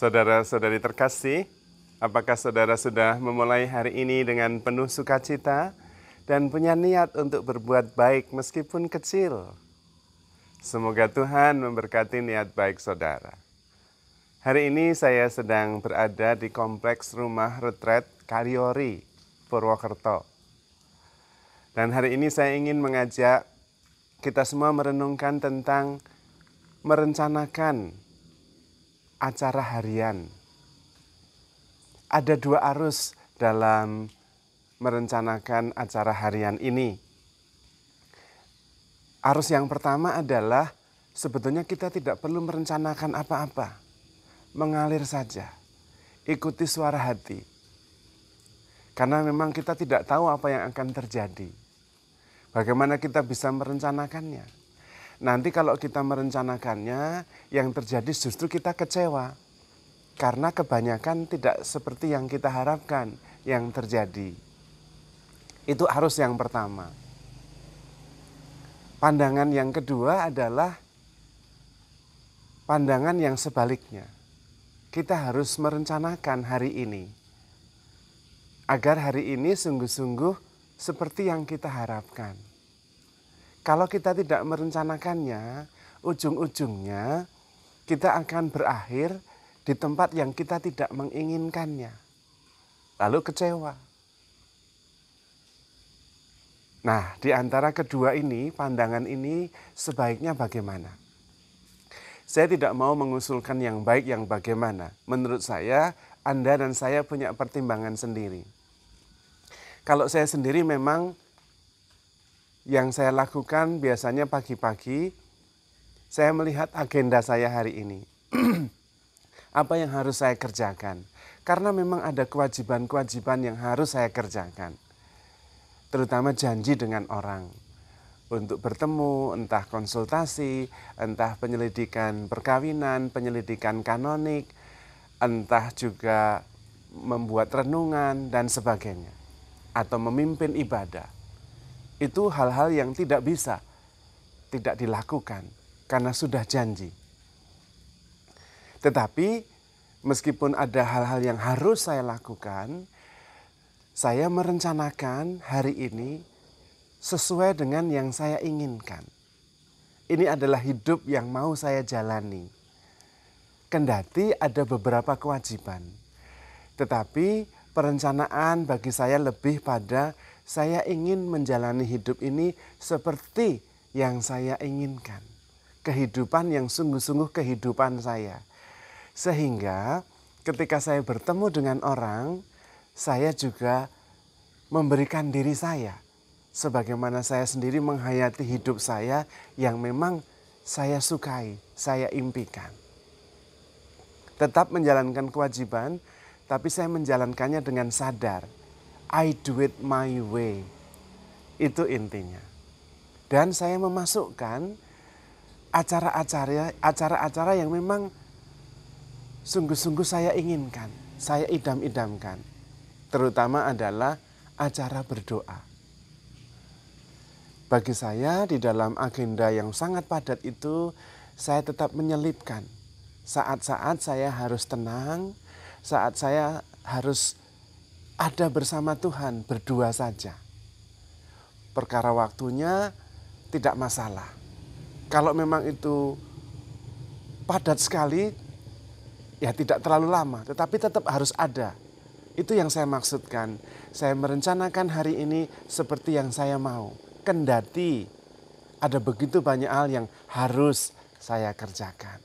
Saudara-saudari terkasih, apakah saudara sudah memulai hari ini dengan penuh sukacita dan punya niat untuk berbuat baik meskipun kecil? Semoga Tuhan memberkati niat baik saudara. Hari ini saya sedang berada di kompleks rumah retret Kaliori, Purwokerto. Dan hari ini saya ingin mengajak kita semua merenungkan tentang merencanakan acara harian. Ada dua arus dalam merencanakan acara harian ini. Arus yang pertama adalah sebetulnya kita tidak perlu merencanakan apa-apa. Mengalir saja. Ikuti suara hati. Karena memang kita tidak tahu apa yang akan terjadi. Bagaimana kita bisa merencanakannya? Nanti kalau kita merencanakannya, yang terjadi justru kita kecewa. Karena kebanyakan tidak seperti yang kita harapkan yang terjadi. Itu arus yang pertama. Pandangan yang kedua adalah pandangan yang sebaliknya. Kita harus merencanakan hari ini. Agar hari ini sungguh-sungguh seperti yang kita harapkan. Kalau kita tidak merencanakannya, ujung-ujungnya kita akan berakhir di tempat yang kita tidak menginginkannya. Lalu kecewa. Nah, di antara kedua ini, pandangan ini sebaiknya bagaimana? Saya tidak mau mengusulkan yang baik yang bagaimana. Menurut saya, Anda dan saya punya pertimbangan sendiri. Kalau saya sendiri memang yang saya lakukan biasanya pagi-pagi, saya melihat agenda saya hari ini. Apa yang harus saya kerjakan? Karena memang ada kewajiban-kewajiban yang harus saya kerjakan. Terutama janji dengan orang. Untuk bertemu, entah konsultasi, entah penyelidikan perkawinan, penyelidikan kanonik, entah juga membuat renungan dan sebagainya. Atau memimpin ibadah. Itu hal-hal yang tidak bisa, tidak dilakukan karena sudah janji. Tetapi meskipun ada hal-hal yang harus saya lakukan, saya merencanakan hari ini sesuai dengan yang saya inginkan. Ini adalah hidup yang mau saya jalani. Kendati ada beberapa kewajiban, tetapi perencanaan bagi saya lebih pada saya ingin menjalani hidup ini seperti yang saya inginkan. Kehidupan yang sungguh-sungguh kehidupan saya. Sehingga ketika saya bertemu dengan orang, saya juga memberikan diri saya. Sebagaimana saya sendiri menghayati hidup saya yang memang saya sukai, saya impikan. Tetap menjalankan kewajiban, tapi saya menjalankannya dengan sadar. I do it my way. Itu intinya. Dan saya memasukkan acara-acara yang memang sungguh-sungguh saya inginkan, saya idam-idamkan. Terutama adalah acara berdoa. Bagi saya di dalam agenda yang sangat padat itu, saya tetap menyelipkan. Saat-saat saya harus tenang, saat saya harus ada bersama Tuhan berdua saja. Perkara waktunya tidak masalah. Kalau memang itu padat sekali, ya tidak terlalu lama. Tetapi tetap harus ada. Itu yang saya maksudkan. Saya merencanakan hari ini seperti yang saya mau. Kendati ada begitu banyak hal yang harus saya kerjakan.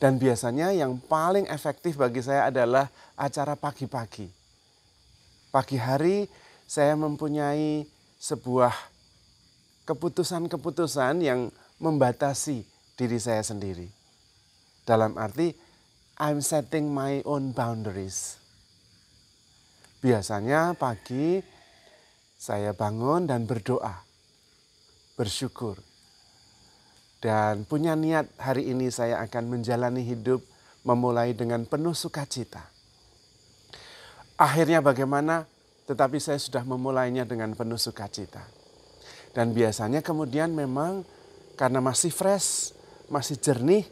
Dan biasanya yang paling efektif bagi saya adalah acara pagi-pagi. Pagi hari saya mempunyai sebuah keputusan-keputusan yang membatasi diri saya sendiri. Dalam arti, I'm setting my own boundaries. Biasanya pagi saya bangun dan berdoa, bersyukur. Dan punya niat hari ini saya akan menjalani hidup memulai dengan penuh sukacita. Akhirnya bagaimana? Tetapi saya sudah memulainya dengan penuh sukacita. Dan biasanya kemudian memang karena masih fresh, masih jernih,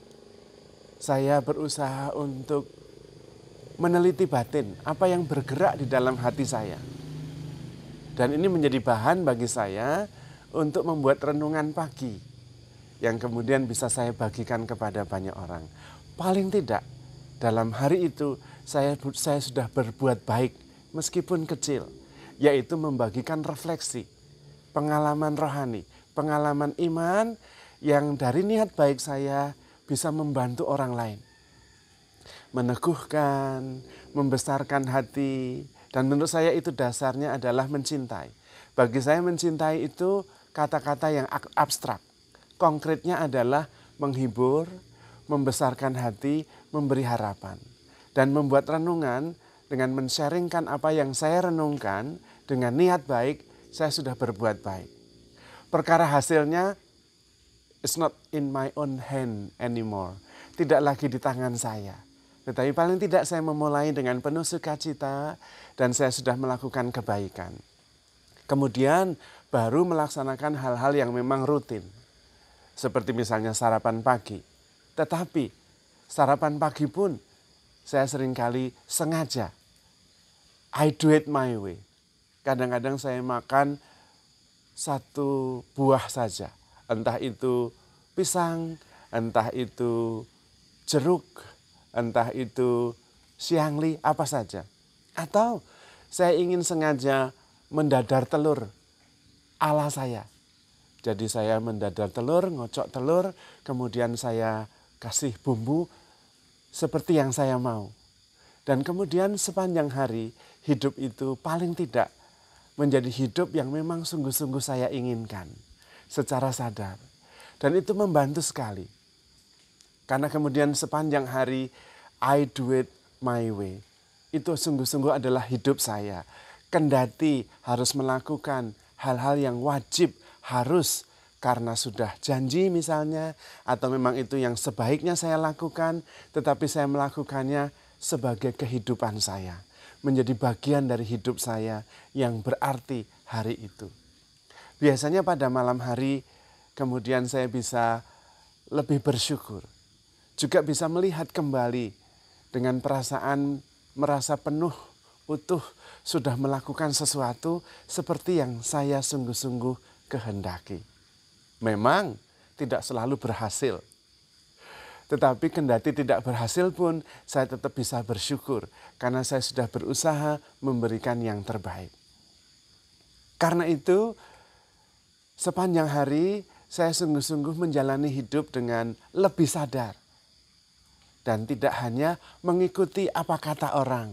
Saya berusaha untuk meneliti batin, apa yang bergerak di dalam hati saya. Dan ini menjadi bahan bagi saya untuk membuat renungan pagi yang kemudian bisa saya bagikan kepada banyak orang. Paling tidak dalam hari itu saya sudah berbuat baik meskipun kecil, yaitu membagikan refleksi, pengalaman rohani, pengalaman iman yang dari niat baik saya bisa membantu orang lain. Meneguhkan, membesarkan hati, dan menurut saya itu dasarnya adalah mencintai. Bagi saya mencintai itu kata-kata yang abstrak. Konkretnya adalah menghibur, membesarkan hati, memberi harapan. Dan membuat renungan dengan men-sharingkan apa yang saya renungkan dengan niat baik, saya sudah berbuat baik. Perkara hasilnya, it's not in my own hand anymore. Tidak lagi di tangan saya. Tetapi paling tidak saya memulai dengan penuh sukacita dan saya sudah melakukan kebaikan. Kemudian baru melaksanakan hal-hal yang memang rutin. Seperti misalnya sarapan pagi. Tetapi sarapan pagi pun saya seringkali sengaja. I do it my way. Kadang-kadang saya makan satu buah saja. Entah itu pisang, entah itu jeruk, entah itu siangli, apa saja. Atau saya ingin sengaja mendadar telur ala saya. Jadi saya mendadar telur, ngocok telur, kemudian saya kasih bumbu seperti yang saya mau. Dan kemudian sepanjang hari hidup itu paling tidak menjadi hidup yang memang sungguh-sungguh saya inginkan secara sadar. Dan itu membantu sekali. Karena kemudian sepanjang hari I do it my way. Itu sungguh-sungguh adalah hidup saya. Kendati harus melakukan hal-hal yang wajib, harus karena sudah janji misalnya. Atau memang itu yang sebaiknya saya lakukan. Tetapi saya melakukannya sebagai kehidupan saya. Menjadi bagian dari hidup saya yang berarti hari itu. Biasanya pada malam hari kemudian saya bisa lebih bersyukur. Juga bisa melihat kembali dengan perasaan merasa penuh, utuh, sudah melakukan sesuatu seperti yang saya sungguh-sungguh kehendaki. Memang tidak selalu berhasil. Tetapi kendati tidak berhasil pun saya tetap bisa bersyukur karena saya sudah berusaha memberikan yang terbaik. Karena itu sepanjang hari saya sungguh-sungguh menjalani hidup dengan lebih sadar. Dan tidak hanya mengikuti apa kata orang.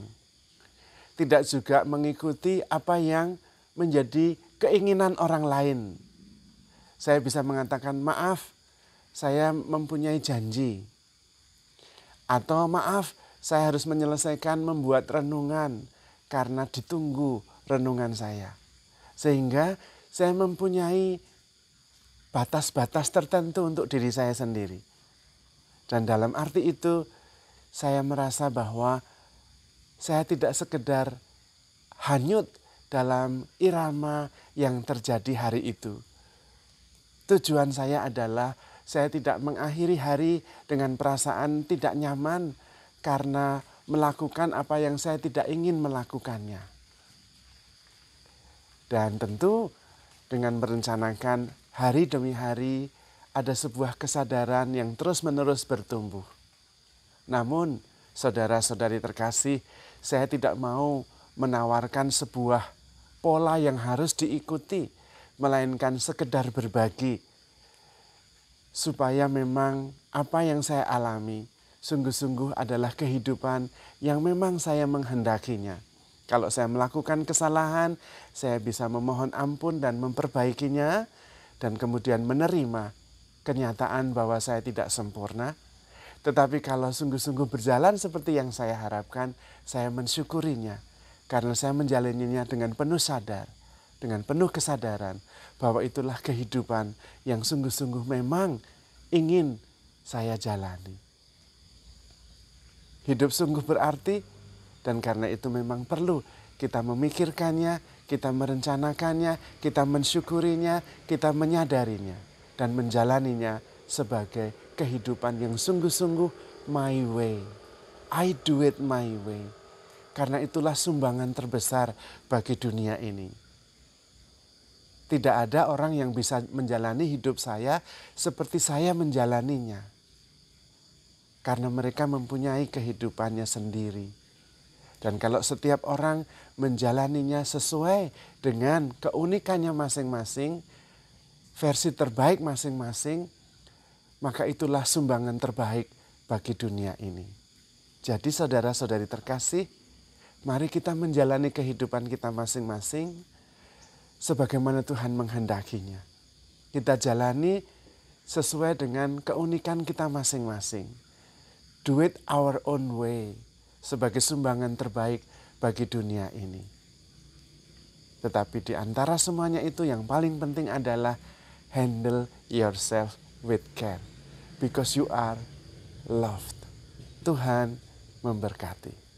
Tidak juga mengikuti apa yang menjadi keinginan orang lain. Saya bisa mengatakan maaf, saya mempunyai janji. Atau maaf, saya harus menyelesaikan membuat renungan karena ditunggu renungan saya. Sehingga saya mempunyai batas-batas tertentu untuk diri saya sendiri. Dan dalam arti itu saya merasa bahwa saya tidak sekedar hanyut dalam irama yang terjadi hari itu. Tujuan saya adalah saya tidak mengakhiri hari dengan perasaan tidak nyaman karena melakukan apa yang saya tidak ingin melakukannya. Dan tentu dengan merencanakan hari demi hari ada sebuah kesadaran yang terus-menerus bertumbuh. Namun, saudara-saudari terkasih, saya tidak mau menawarkan sebuah pola yang harus diikuti, melainkan sekedar berbagi. Supaya memang apa yang saya alami sungguh-sungguh adalah kehidupan yang memang saya menghendakinya. Kalau saya melakukan kesalahan, saya bisa memohon ampun dan memperbaikinya, dan kemudian menerima kenyataan bahwa saya tidak sempurna. Tetapi kalau sungguh-sungguh berjalan seperti yang saya harapkan, saya mensyukurinya. Karena saya menjalaninya dengan penuh sadar, dengan penuh kesadaran bahwa itulah kehidupan yang sungguh-sungguh memang ingin saya jalani. Hidup sungguh berarti dan karena itu memang perlu kita memikirkannya, kita merencanakannya, kita mensyukurinya, kita menyadarinya dan menjalaninya sebagai kehidupan yang sungguh-sungguh my way. I do it my way. Karena itulah sumbangan terbesar bagi dunia ini. Tidak ada orang yang bisa menjalani hidup saya seperti saya menjalaninya. Karena mereka mempunyai kehidupannya sendiri. Dan kalau setiap orang menjalaninya sesuai dengan keunikannya masing-masing, versi terbaik masing-masing, maka itulah sumbangan terbaik bagi dunia ini. Jadi saudara-saudari terkasih, mari kita menjalani kehidupan kita masing-masing sebagaimana Tuhan menghendakinya. Kita jalani sesuai dengan keunikan kita masing-masing. Do it our own way sebagai sumbangan terbaik bagi dunia ini. Tetapi di antara semuanya itu yang paling penting adalah handle yourself with care. Because you are loved. Tuhan memberkati.